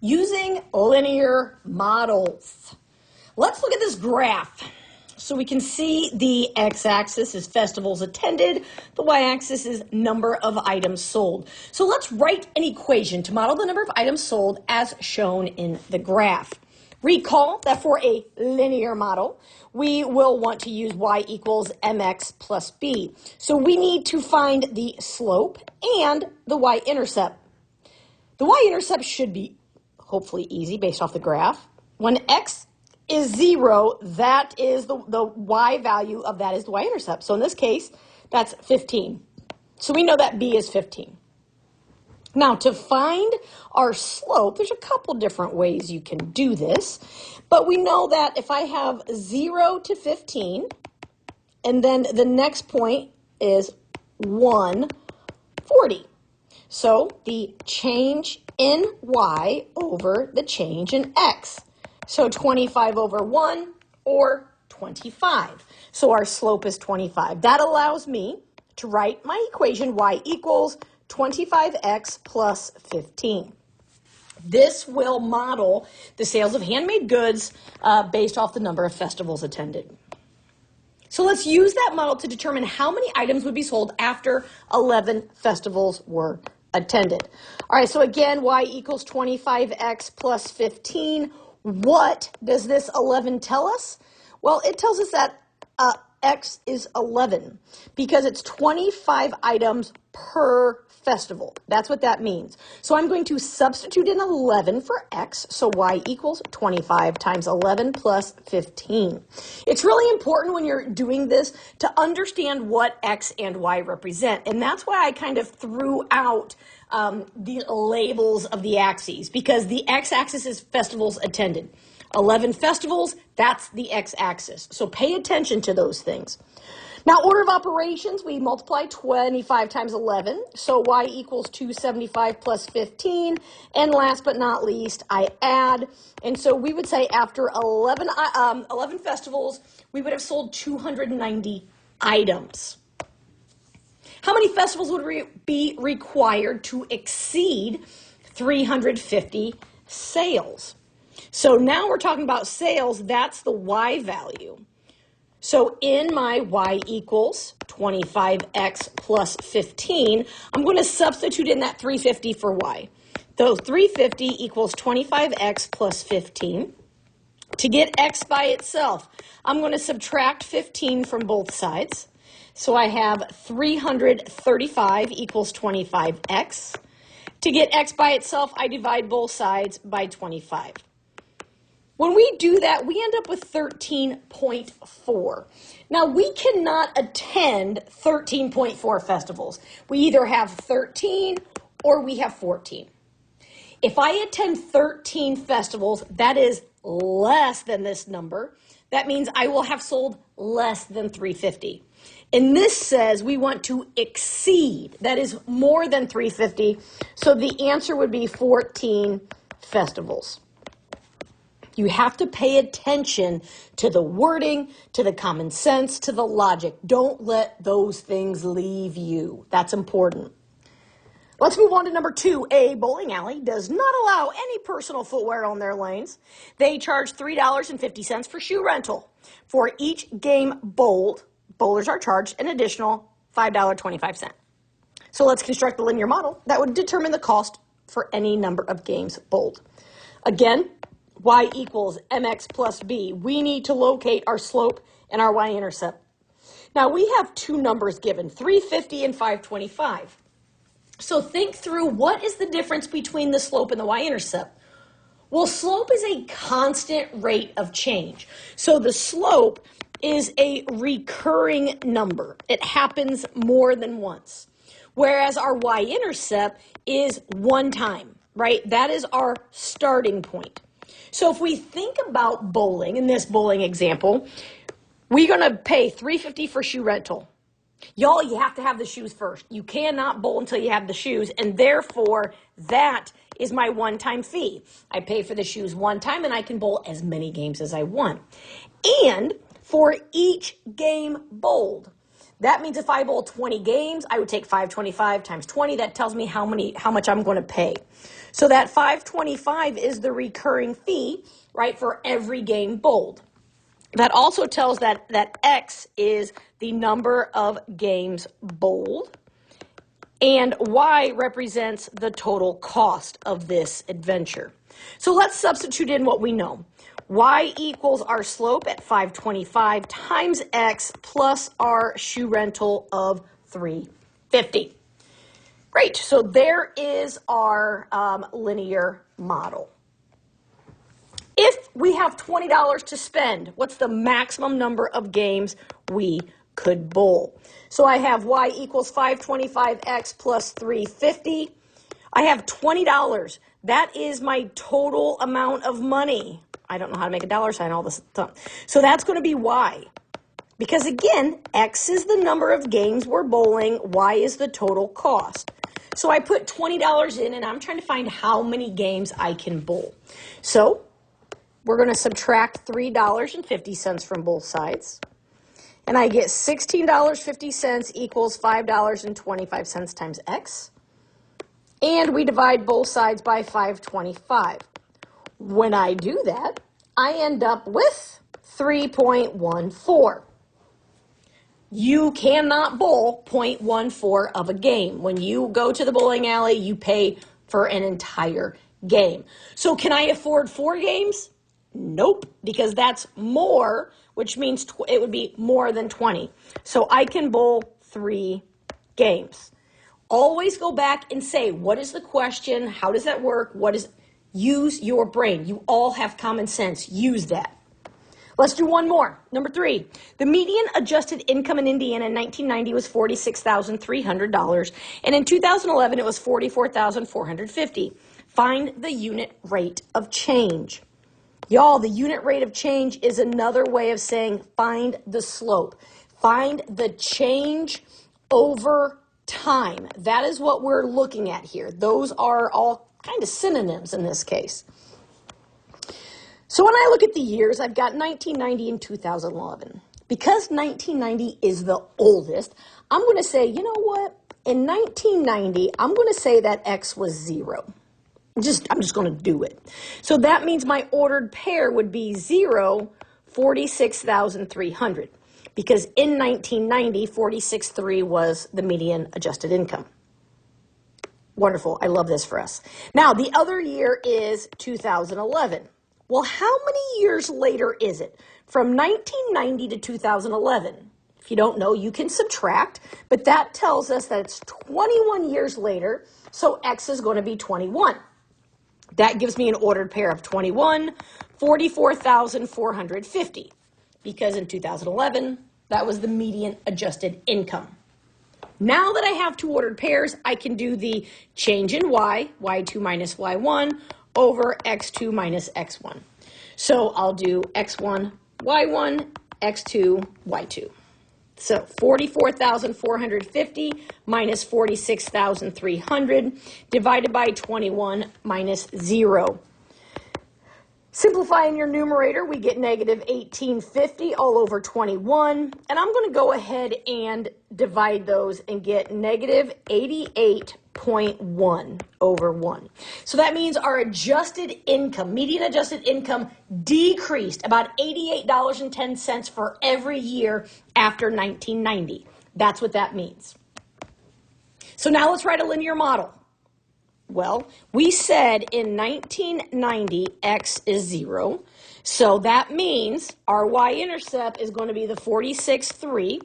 Using linear models. Let's look at this graph. So we can see the x-axis is festivals attended, the y-axis is number of items sold. So let's write an equation to model the number of items sold as shown in the graph. Recall that for a linear model, we will want to use y equals mx plus b. So we need to find the slope and the y-intercept. The y-intercept should be hopefully easy based off the graph. When x is 0, that is the y value of that is the y-intercept. So in this case, that's 15. So we know that b is 15. Now to find our slope, there's a couple different ways you can do this, but we know that if I have 0 to 15, and then the next point is 140. So the change in y over the change in x. So 25 over 1 or 25. So our slope is 25. That allows me to write my equation y equals 25x plus 15. This will model the sales of handmade goods based off the number of festivals attended. So let's use that model to determine how many items would be sold after 11 festivals were attended. All right, so again, y equals 25x plus 15. What does this 11 tell us? Well, it tells us that x is 11 because it's 25 items per festival. That's what that means. So I'm going to substitute in 11 for x, so y equals 25 times 11 plus 15. It's really important when you're doing this to understand what x and y represent, and that's why I kind of threw out the labels of the axes, because the x-axis is festivals attended. 11 festivals, that's the x-axis. So pay attention to those things. Now, order of operations, we multiply 25 times 11, so y equals 275 plus 15, and last but not least, I add, and so we would say after 11 festivals, we would have sold 290 items. How many festivals would be required to exceed 350 sales? So now we're talking about sales, that's the y value. So in my y equals 25x plus 15, I'm going to substitute in that 350 for y. So 350 equals 25x plus 15. To get x by itself, I'm going to subtract 15 from both sides. So I have 335 equals 25x. To get x by itself, I divide both sides by 25. When we do that, we end up with 13.4. Now, we cannot attend 13.4 festivals. We either have 13 or we have 14. If I attend 13 festivals, that is less than this number. That means I will have sold less than 350. And this says we want to exceed, that is more than 350. So the answer would be 14 festivals. You have to pay attention to the wording, to the common sense, to the logic. Don't let those things leave you. That's important. Let's move on to number 2. A bowling alley does not allow any personal footwear on their lanes. They charge $3.50 for shoe rental. For each game bowled, bowlers are charged an additional $5.25. So let's construct the linear model that would determine the cost for any number of games bowled. Again, y equals mx plus b. We need to locate our slope and our y-intercept. Now, we have two numbers given, 350 and 525. So think through, what is the difference between the slope and the y-intercept? Well, slope is a constant rate of change. So the slope is a recurring number. It happens more than once. Whereas our y-intercept is one time, right? That is our starting point. So if we think about bowling, in this bowling example, we're going to pay $3.50 for shoe rental. Y'all, you have to have the shoes first. You cannot bowl until you have the shoes, and therefore, that is my one-time fee. I pay for the shoes one time, and I can bowl as many games as I want. And for each game bowled, that means if I bowl 20 games, I would take $5.25 times 20. That tells me how much I'm going to pay. So that 525 is the recurring fee, right, for every game bowled. That also tells that X is the number of games bowled, and Y represents the total cost of this adventure. So let's substitute in what we know. Y equals our slope at 525 times X plus our shoe rental of $350. Great, so there is our linear model. If we have $20 to spend, what's the maximum number of games we could bowl? So I have Y equals 525X plus 350. I have $20. That is my total amount of money. I don't know how to make a dollar sign all this time. So that's going to be Y. Because again, X is the number of games we're bowling. Y is the total cost. So I put $20 in, and I'm trying to find how many games I can bowl. So we're going to subtract $3.50 from both sides. And I get $16.50 equals $5.25 times X. And we divide both sides by 525. When I do that, I end up with 3.14. You cannot bowl 0.14 of a game. When you go to the bowling alley, you pay for an entire game. So can I afford 4 games? Nope, because that's more, which means it would be more than 20. So I can bowl 3 games. Always go back and say, what is the question? How does that work? Use your brain. You all have common sense. Use that. Let's do one more. Number 3, the median adjusted income in Indiana in 1990 was $46,300, and in 2011 it was $44,450. Find the unit rate of change. Y'all, the unit rate of change is another way of saying find the slope. Find the change over time. That is what we're looking at here. Those are all kind of synonyms in this case. So when I look at the years, I've got 1990 and 2011. Because 1990 is the oldest, I'm going to say, you know what? In 1990, I'm going to say that X was 0. I'm just going to do it. So that means my ordered pair would be 0, 46,300. Because in 1990, 46,300 was the median adjusted income. Wonderful. I love this for us. Now, the other year is 2011. Well, how many years later is it? From 1990 to 2011. If you don't know, you can subtract, but that tells us that it's 21 years later, so X is going to be 21. That gives me an ordered pair of 21, 44,450, because in 2011, that was the median adjusted income. Now that I have 2 ordered pairs, I can do the change in Y, Y2 minus Y1, over X2 minus X1. So I'll do X1, Y1, X2, Y2. So 44,450 minus 46,300 divided by 21 minus 0. Simplifying your numerator, we get negative 1850 all over 21. And I'm going to go ahead and divide those and get negative 88.1 over 1. So that means our adjusted income, median adjusted income, decreased about $88.10 for every year after 1990. That's what that means. So now let's write a linear model. Well, we said in 1990, X is 0. So that means our y-intercept is going to be the 46.3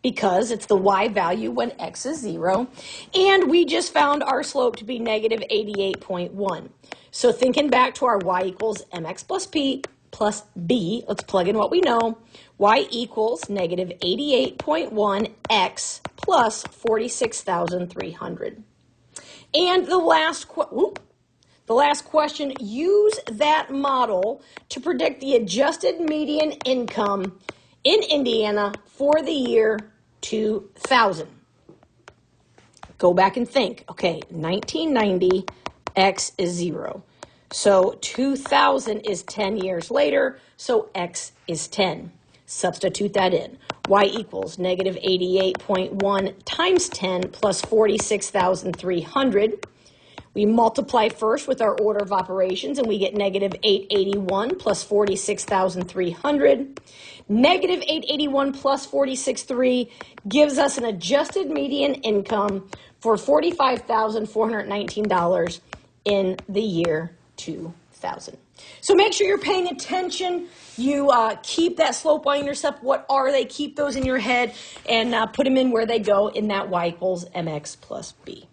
because it's the y value when X is 0. And we just found our slope to be negative 88.1. So thinking back to our y equals mx plus p plus b, let's plug in what we know. Y equals negative 88.1 X plus 46,300. And the last question, use that model to predict the adjusted median income in Indiana for the year 2000. Go back and think. Okay, 1990, X is 0. So 2000 is 10 years later, so X is 10. Substitute that in. Y equals negative 88.1 times 10 plus 46,300. We multiply first with our order of operations, and we get negative 881 plus 46,300. Negative 881 plus 46,300 gives us an adjusted median income for $45,419 in the year 2000. So make sure you're paying attention. You keep that slope y-intercept. What are they? Keep those in your head and put them in where they go in that y equals mx plus b.